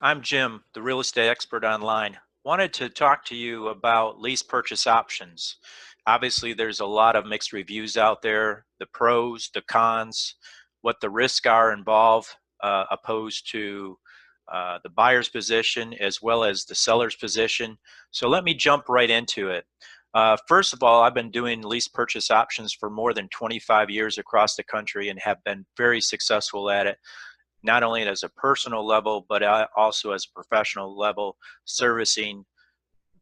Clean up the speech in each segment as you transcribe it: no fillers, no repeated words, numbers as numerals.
I'm Jim, the real estate expert online. Wanted to talk to you about lease purchase options. Obviously, there's a lot of mixed reviews out there, the pros, the cons, what the risks are involved, opposed to the buyer's position as well as the seller's position. So let me jump right into it. First of all, I've been doing lease purchase options for more than 25 years across the country and have been very successful at it, not only as a personal level, but also as a professional level, servicing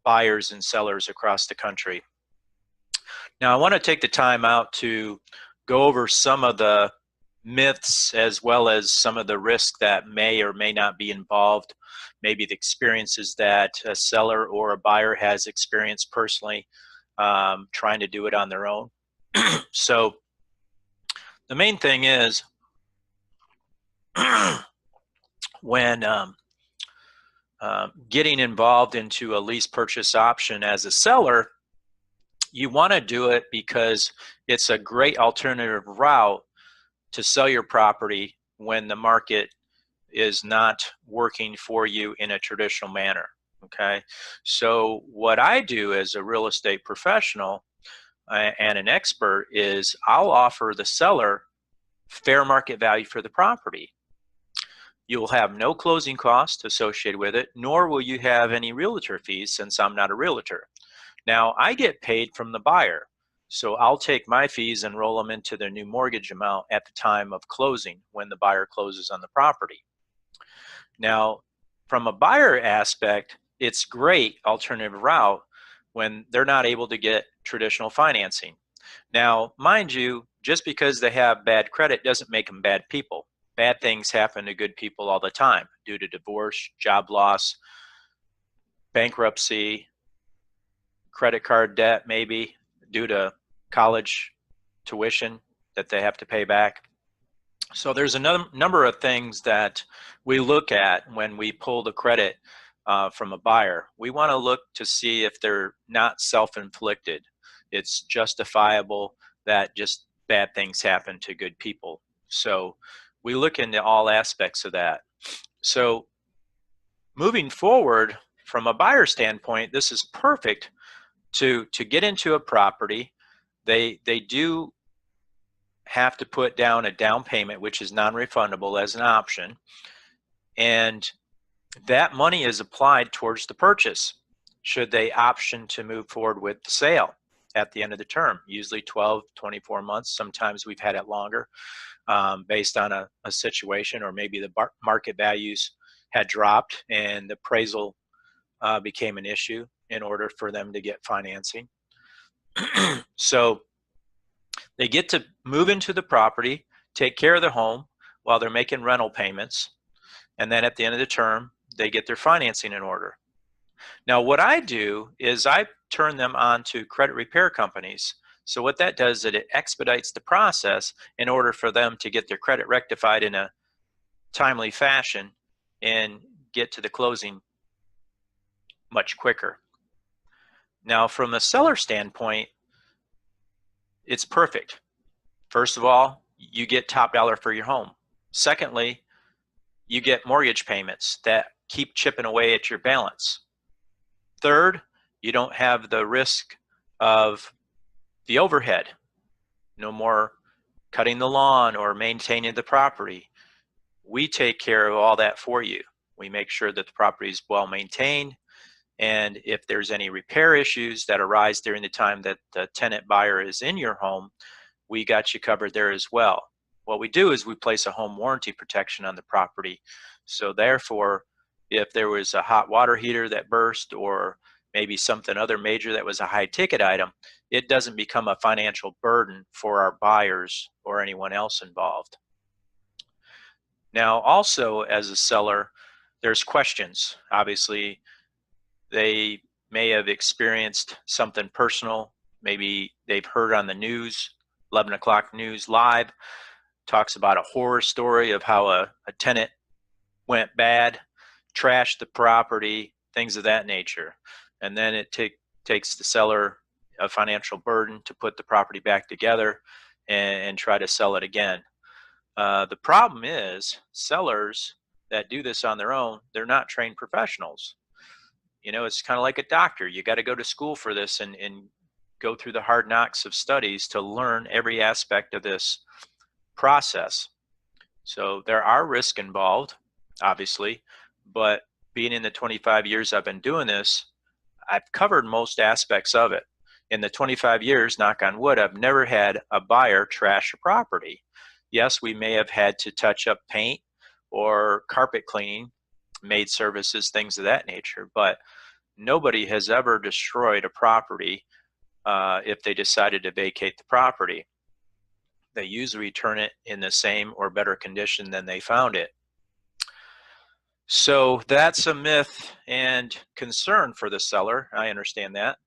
buyers and sellers across the country. Now, I want to take the time out to go over some of the myths as well as some of the risks that may or may not be involved, maybe the experiences that a seller or a buyer has experienced personally trying to do it on their own. So the main thing is when getting involved into a lease purchase option as a seller, you want to do it because it's a great alternative route to sell your property when the market is not working for you in a traditional manner. Okay, so what I do as a real estate professional and an expert is I'll offer the seller fair market value for the property. You'll have no closing costs associated with it, nor will you have any realtor fees since I'm not a realtor. Now, I get paid from the buyer, so I'll take my fees and roll them into their new mortgage amount at the time of closing when the buyer closes on the property. Now, from a buyer aspect, it's great alternative route when they're not able to get traditional financing. Now, mind you, just because they have bad credit doesn't make them bad people. Bad things happen to good people all the time due to divorce, job loss, bankruptcy, credit card debt, maybe due to college tuition that they have to pay back. So there's a number of things that we look at when we pull the credit from a buyer. We want to look to see if they're not self-inflicted. It's justifiable that just bad things happen to good people. So we look into all aspects of that. So moving forward, from a buyer standpoint, this is perfect to get into a property. They do have to put down a down payment, which is non-refundable as an option, and that money is applied towards the purchase should they option to move forward with the sale at the end of the term, usually 12, 24 months. Sometimes we've had it longer based on a situation, or maybe the market values had dropped and the appraisal became an issue in order for them to get financing. So they get to move into the property, take care of the home while they're making rental payments, and then at the end of the term, they get their financing in order. Now, what I do is I turn them on to credit repair companies. So what that does is it expedites the process in order for them to get their credit rectified in a timely fashion and get to the closing much quicker. Now, from a seller standpoint, it's perfect. First of all, you get top dollar for your home. Secondly, you get mortgage payments that keep chipping away at your balance. Third, you don't have the risk of the overhead. No more cutting the lawn or maintaining the property. We take care of all that for you. We make sure that the property is well maintained, and if there's any repair issues that arise during the time that the tenant buyer is in your home, we got you covered there as well. What we do is we place a home warranty protection on the property. So therefore, if there was a hot water heater that burst, or maybe something other major that was a high ticket item, it doesn't become a financial burden for our buyers or anyone else involved. Now, also as a seller, there's questions. Obviously, they may have experienced something personal. Maybe they've heard on the news, 11 o'clock news live, talks about a horror story of how a tenant went bad, trashed the property, things of that nature. And then it takes the seller a financial burden to put the property back together and try to sell it again. The problem is sellers that do this on their own, they're not trained professionals. It's kind of like a doctor. You got to go to school for this and go through the hard knocks of studies to learn every aspect of this process. So there are risks involved, obviously, but being in the 25 years I've been doing this, I've covered most aspects of it. In the 25 years, knock on wood, I've never had a buyer trash a property. Yes, we may have had to touch up paint or carpet cleaning, maid services, things of that nature, but nobody has ever destroyed a property if they decided to vacate the property. They usually return it in the same or better condition than they found it. So that's a myth and concern for the seller. I understand that.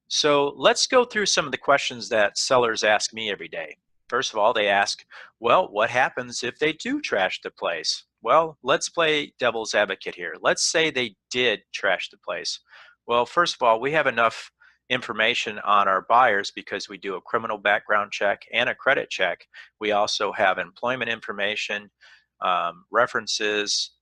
So let's go through some of the questions that sellers ask me every day. First of all, they ask, well, what happens if they do trash the place? Well, let's play devil's advocate here. Let's say they did trash the place. Well, first of all, we have enough information on our buyers because we do a criminal background check and a credit check. We also have employment information, references,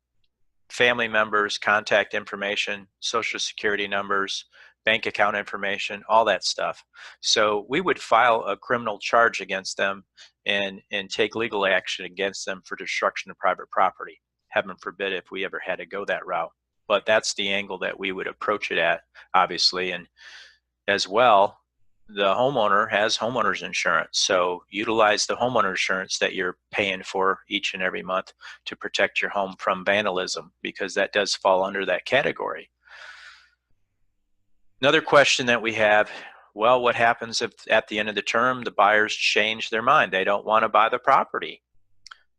family members, contact information, social security numbers, bank account information, all that stuff. So we would file a criminal charge against them and take legal action against them for destruction of private property. Heaven forbid if we ever had to go that route. But that's the angle that we would approach it at, obviously. And as well, the homeowner has homeowners insurance. So utilize the homeowner insurance that you're paying for each and every month to protect your home from vandalism, because that does fall under that category. Another question that we have, well, what happens if at the end of the term the buyers change their mind? They don't want to buy the property.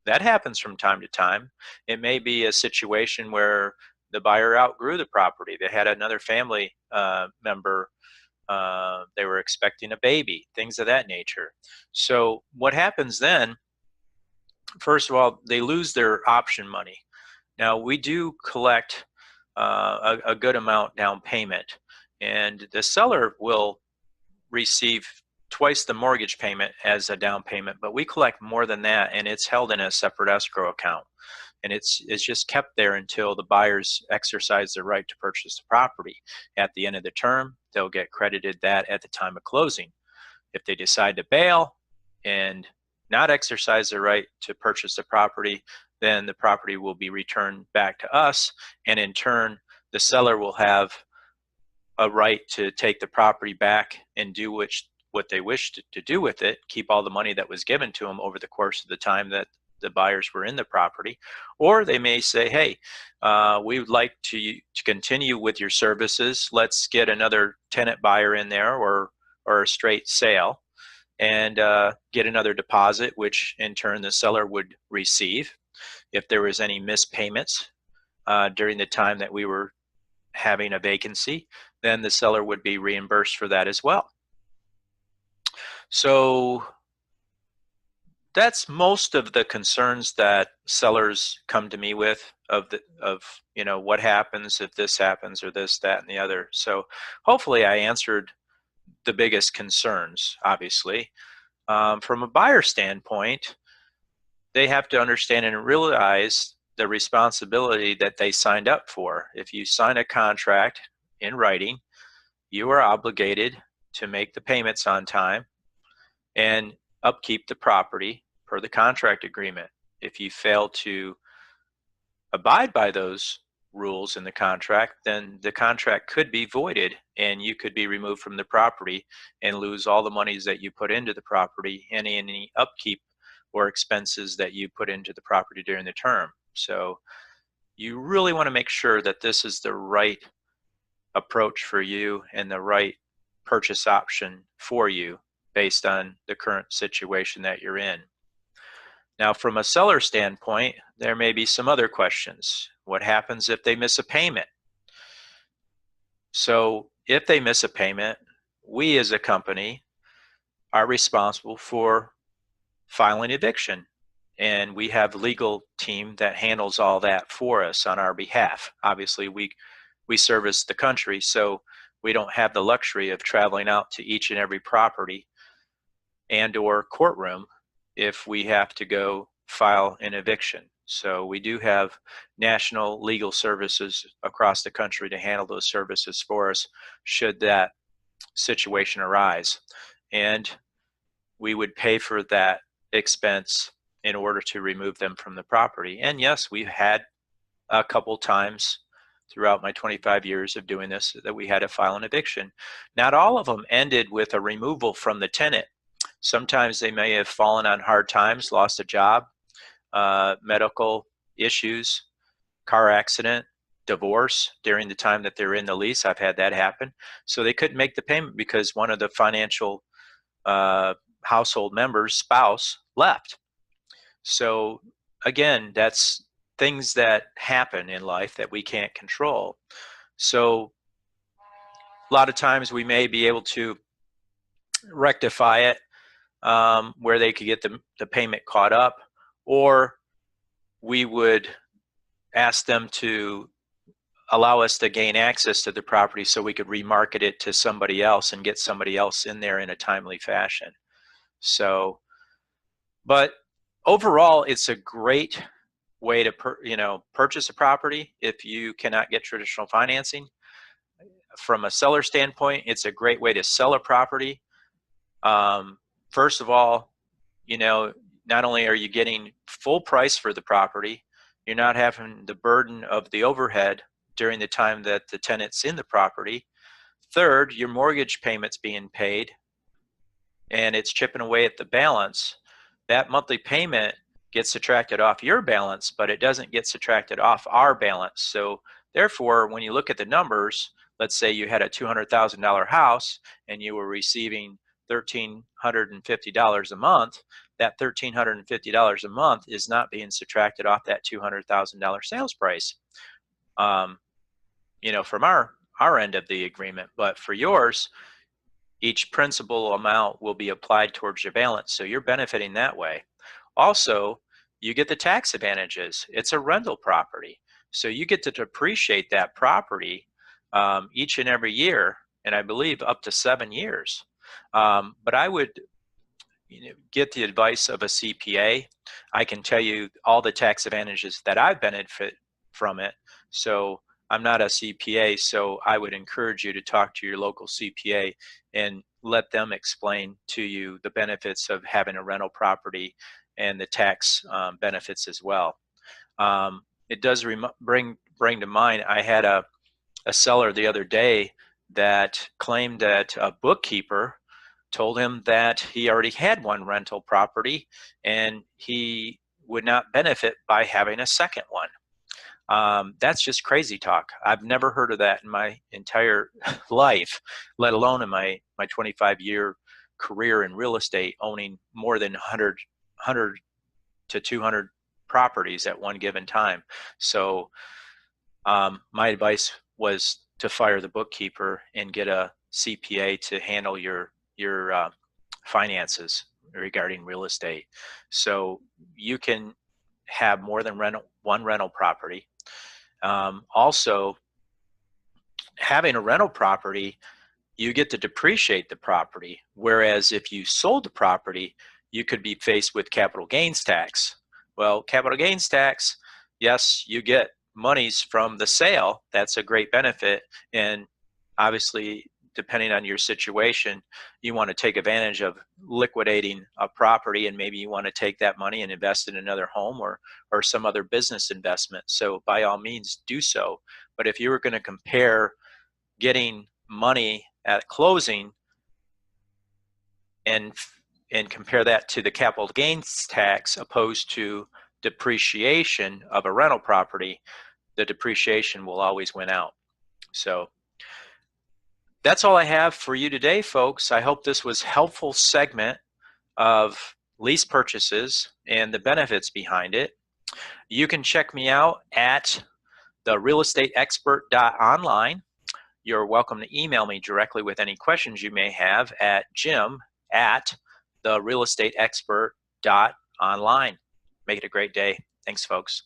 That happens from time to time. It may be a situation where the buyer outgrew the property. They had another family member, they were expecting a baby, things of that nature. So what happens then, first of all, they lose their option money. Now, we do collect a good amount down payment, and the seller will receive twice the mortgage payment as a down payment, but we collect more than that, and it's held in a separate escrow account. And it's just kept there until the buyers exercise their right to purchase the property. At the end of the term, they'll get credited that at the time of closing. If they decide to bail and not exercise their right to purchase the property, then the property will be returned back to us, and in turn, the seller will have a right to take the property back and do what they wish to do with it, keep all the money that was given to them over the course of the time that the buyers were in the property. Or they may say, hey, we would like to continue with your services. Let's get another tenant buyer in there, or a straight sale, and get another deposit, which in turn the seller would receive. If there was any missed payments during the time that we were having a vacancy, then the seller would be reimbursed for that as well. So that's most of the concerns that sellers come to me with of what happens if this happens or this, that, and the other. So hopefully I answered the biggest concerns. Obviously, from a buyer standpoint, they have to understand and realize the responsibility that they signed up for. If you sign a contract in writing, you are obligated to make the payments on time and upkeep the property per the contract agreement. If you fail to abide by those rules in the contract, then the contract could be voided and you could be removed from the property and lose all the monies that you put into the property and any upkeep or expenses that you put into the property during the term. So you really want to make sure that this is the right approach for you and the right purchase option for you based on the current situation that you're in. Now, from a seller standpoint, there may be some other questions. What happens if they miss a payment? So if they miss a payment, we as a company are responsible for filing eviction. And we have a legal team that handles all that for us on our behalf. Obviously, we service the country, so we don't have the luxury of traveling out to each and every property and or courtroom if we have to go file an eviction. So we do have national legal services across the country to handle those services for us should that situation arise. And we would pay for that expense in order to remove them from the property. And yes, we've had a couple times throughout my 25 years of doing this that we had to file an eviction. Not all of them ended with a removal from the tenant. Sometimes they may have fallen on hard times, lost a job, medical issues, car accident, divorce during the time that they're in the lease. I've had that happen. So they couldn't make the payment because one of the financial household members' spouse left. So again, that's things that happen in life that we can't control. So a lot of times we may be able to rectify it where they could get the payment caught up, or we would ask them to allow us to gain access to the property so we could remarket it to somebody else and get somebody else in there in a timely fashion. So, but overall, it's a great way to purchase a property if you cannot get traditional financing. From a seller standpoint, it's a great way to sell a property. First of all, not only are you getting full price for the property, you're not having the burden of the overhead during the time that the tenant's in the property. Third, your mortgage payment's being paid and it's chipping away at the balance. That monthly payment gets subtracted off your balance, but it doesn't get subtracted off our balance. So therefore, when you look at the numbers, let's say you had a $200,000 house and you were receiving $1,350 a month, that $1,350 a month is not being subtracted off that $200,000 sales price, from our end of the agreement. But for yours, each principal amount will be applied towards your balance, so you're benefiting that way. Also, you get the tax advantages. It's a rental property, so you get to depreciate that property each and every year, and I believe up to 7 years. But I would get the advice of a CPA. I can tell you all the tax advantages that I've benefit from it. So I'm not a CPA, so I would encourage you to talk to your local CPA and let them explain to you the benefits of having a rental property and the tax benefits as well. It does bring to mind, I had a seller the other day that claimed that a bookkeeper told him that he already had one rental property and he would not benefit by having a second one. That's just crazy talk. I've never heard of that in my entire life, let alone in my 25-year career in real estate, owning more than 100 to 200 properties at one given time. So my advice was to fire the bookkeeper and get a CPA to handle your finances regarding real estate. So you can have more than one rental property. Also, having a rental property, you get to depreciate the property. Whereas if you sold the property, you could be faced with capital gains tax. Well, capital gains tax, yes, you get monies from the sale. That's a great benefit. And obviously, depending on your situation, you want to take advantage of liquidating a property, and maybe you want to take that money and invest in another home or some other business investment. So by all means, do so. But if you were going to compare getting money at closing and compare that to the capital gains tax opposed to depreciation of a rental property, the depreciation will always win out. So that's all I have for you today, folks. I hope this was a helpful segment of lease purchases and the benefits behind it. You can check me out at therealestateexpert.online. You're welcome to email me directly with any questions you may have at jim@therealestateexpert.online. Make it a great day. Thanks, folks.